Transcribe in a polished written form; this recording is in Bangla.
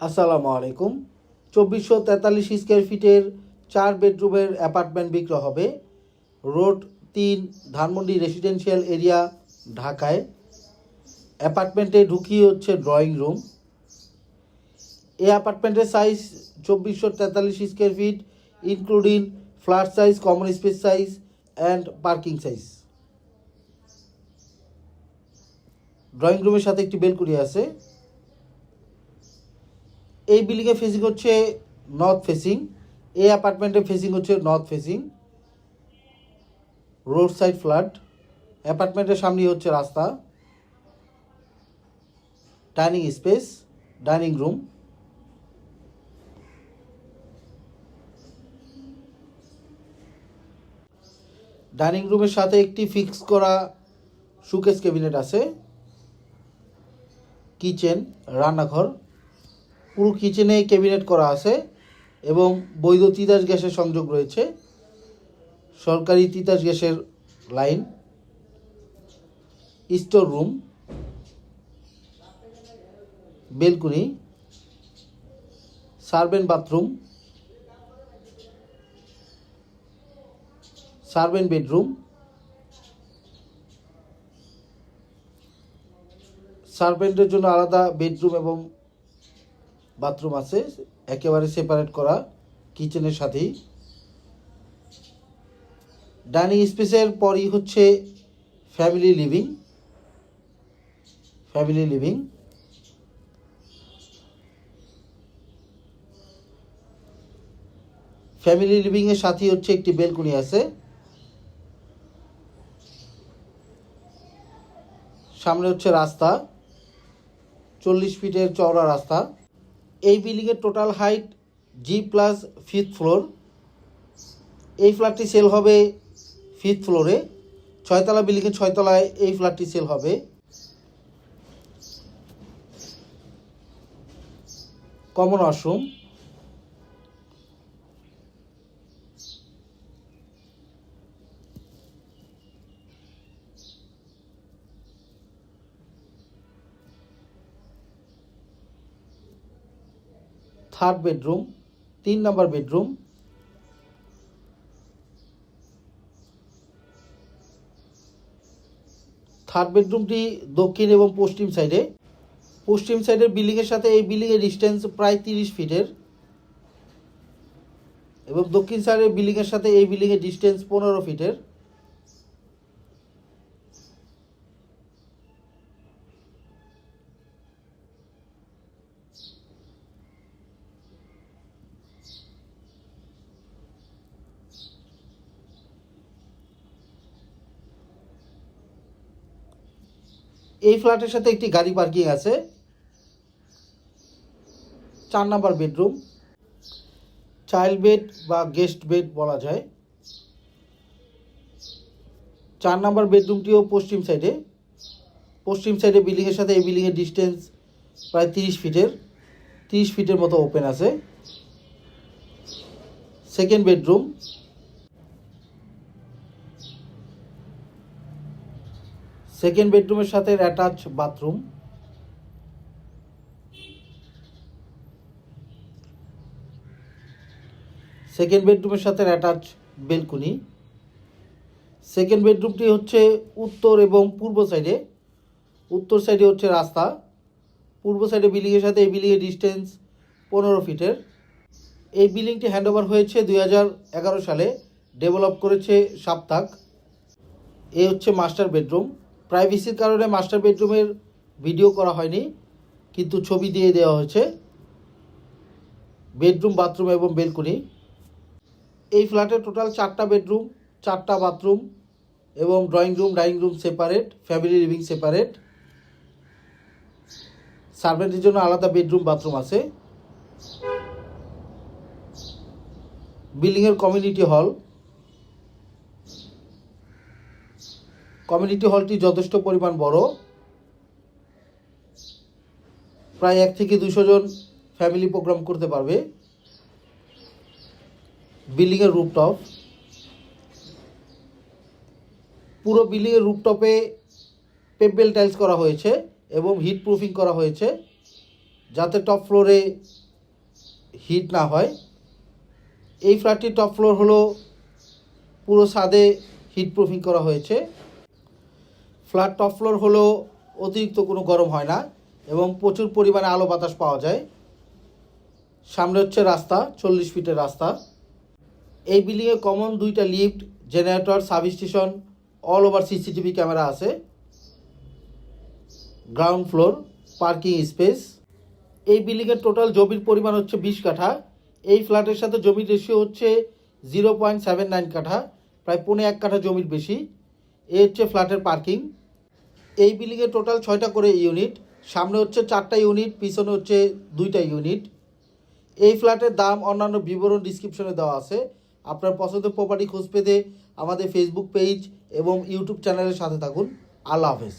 আসসালামু আলাইকুম। 2443 স্কোয়ার ফিটের 4 বেডরুমের অ্যাপার্টমেন্ট বিক্রি হবে। রোড 3, ধানমন্ডি রেসিডেন্সিয়াল এরিয়া, ঢাকায়। অ্যাপার্টমেন্টে ঢুকিয়ে হচ্ছে ড্রয়িং রুম। এই অ্যাপার্টমেন্টের size 2443 square feet, including flat size, common space size and parking size. Drawing রুমের সাথে একটি বেলকনি আছে। এই বিল্ডিংয়ে ফেসিং হচ্ছে নর্থ ফেসিং। এই অ্যাপার্টমেন্টের ফেসিং হচ্ছে north facing, road side flat. অ্যাপার্টমেন্টের সামনেই হচ্ছে রাস্তা, dining space, dining room. Dining রুমের সাথে একটি ফিক্স করা শোকেস ক্যাবিনেট আছে। কিচেন, রান্নাঘর, পুরো কিচেনে ক্যাবিনেট করা আছে এবং বৈধ তিতাস গ্যাসের সংযোগ রয়েছে, সরকারি তিতাস গ্যাসের line. Store room, balcony, servant bathroom, servant bedroom, সার্ভেন্টের জন্য আলাদা বেডরুম এবং বাথরুম আছে, একেবারে সেপারেট করা কিচেনের সাথেই। ডাইনিং স্পেসের পরই হচ্ছে family living. Family living, family লিভিংয়ের সাথেই হচ্ছে একটি বেলকনি আছে। সামনে হচ্ছে রাস্তা, 40 ফিটের চওড়া রাস্তা। এই বিল্ডিংয়ের টোটাল হাইট G+5th ফ্লোর। এই ফ্ল্যাটটি সেল হবে 5th ফ্লোরে। 6তলা বিল্ডিংয়ের 6তলায় এই ফ্ল্যাটটি সেল হবে। কমন ওয়াশরুম, থার্ড বেডরুম, 3 নম্বর বেডরুম। থার্ড বেডরুমটি দক্ষিণ এবং পশ্চিম সাইডে। পশ্চিম সাইডের বিল্ডিংয়ের সাথে এই বিল্ডিংয়ের ডিস্টেন্স প্রায় 30 ফিটের এবং দক্ষিণ সাইডের বিল্ডিংয়ের সাথে এই বিল্ডিংয়ের ডিস্টেন্স 15 ফিটের। এই ফ্ল্যাটের সাথে একটি গাড়ি পার্কিং আছে। 4 নম্বর বেডরুম, চাইল্ড বেড বা গেস্ট বেড বলা যায়। 4 নম্বর বেডরুমটিও পশ্চিম সাইডে। পশ্চিম সাইডে বিল্ডিংয়ের সাথে এই বিল্ডিংয়ের ডিস্টেন্স প্রায় 30 ফিটের মতো ওপেন আছে। সেকেন্ড বেডরুম, সেকেন্ড বেডরুমের সাথে অ্যাটাচ বাথরুম। সেকেন্ড বেডরুমের সাথে অ্যাটাচ বেলকনি। সেকেন্ড বেডরুমটি হচ্ছে উত্তর এবং পূর্ব সাইডে। উত্তর সাইডে হচ্ছে রাস্তা, পূর্ব সাইডে বিল্ডিংয়ের সাথে এই বিল্ডিংয়ের ডিস্টেন্স 15 ফিটের। এই বিল্ডিংটি হ্যান্ডওভার হয়েছে 2011 সালে, ডেভেলপ করেছে সাপ্তাক। এই হচ্ছে মাস্টার বেডরুম। প্রাইভেসির কারণে মাস্টার বেডরুমের ভিডিও করা হয়নি, কিন্তু ছবি দিয়ে দেওয়া হয়েছে। বেডরুম, বাথরুম এবং বেলকনি। এই ফ্ল্যাটে টোটাল 4টা বেডরুম, 4টা বাথরুম এবং drawing room, dining room separate, family living separate. সার্ভেন্টের জন্য আলাদা বেডরুম, বাথরুম আছে। বিল্ডিংয়ের কমিউনিটি হল। কমিউনিটি হলটি যথেষ্ট পরিমাণ বড়, প্রায় 1 থেকে 200 জন ফ্যামিলি প্রোগ্রাম করতে পারবে। বিল্ডিংয়ের রুফটপ, পুরো বিল্ডিংয়ের রুফটপে পেবেল টাইলস করা হয়েছে এবং হিট প্রুফিং করা হয়েছে। যাতে টপ ফ্লোরে হিট না হয়। এই ফ্ল্যাটটির টপ ফ্লোর হলো পুরো ছাদে হিট প্রুফিং করা হয়েছে। ফ্ল্যাট টপ ফ্লোর হলো অতিরিক্ত কোনো গরম হয় না এবং প্রচুর পরিমাণে আলো বাতাস পাওয়া যায়। সামনে হচ্ছে রাস্তা, 40 ফিটের রাস্তা। এই বিল্ডিংয়ে কমন 2টা lift, generator, sub station, all over CCTV camera আছে। Ground floor, parking space. এই বিল্ডিংয়ের টোটাল জমির পরিমাণ হচ্ছে 20 কাঠা। এই ফ্ল্যাটের সাথে জমির রেশিও হচ্ছে 0.79 কাঠা, প্রায় 1.25 কাঠা জমির বেশি। এই হচ্ছে ফ্ল্যাটের পার্কিং। এই বিল্ডিংয়ে টোটাল 6টা করে ইউনিট, সামনে হচ্ছে 4টা ইউনিট, পিছনে হচ্ছে 2টা ইউনিট। এই ফ্ল্যাটের দাম অন্যান্য বিবরণ ডিসক্রিপশনে দেওয়া আছে। আপনার পছন্দের প্রপার্টি খোঁজ পেতে আমাদের ফেসবুক পেজ এবং ইউটিউব চ্যানেলের সাথে থাকুন। আল্লাহ হাফেজ।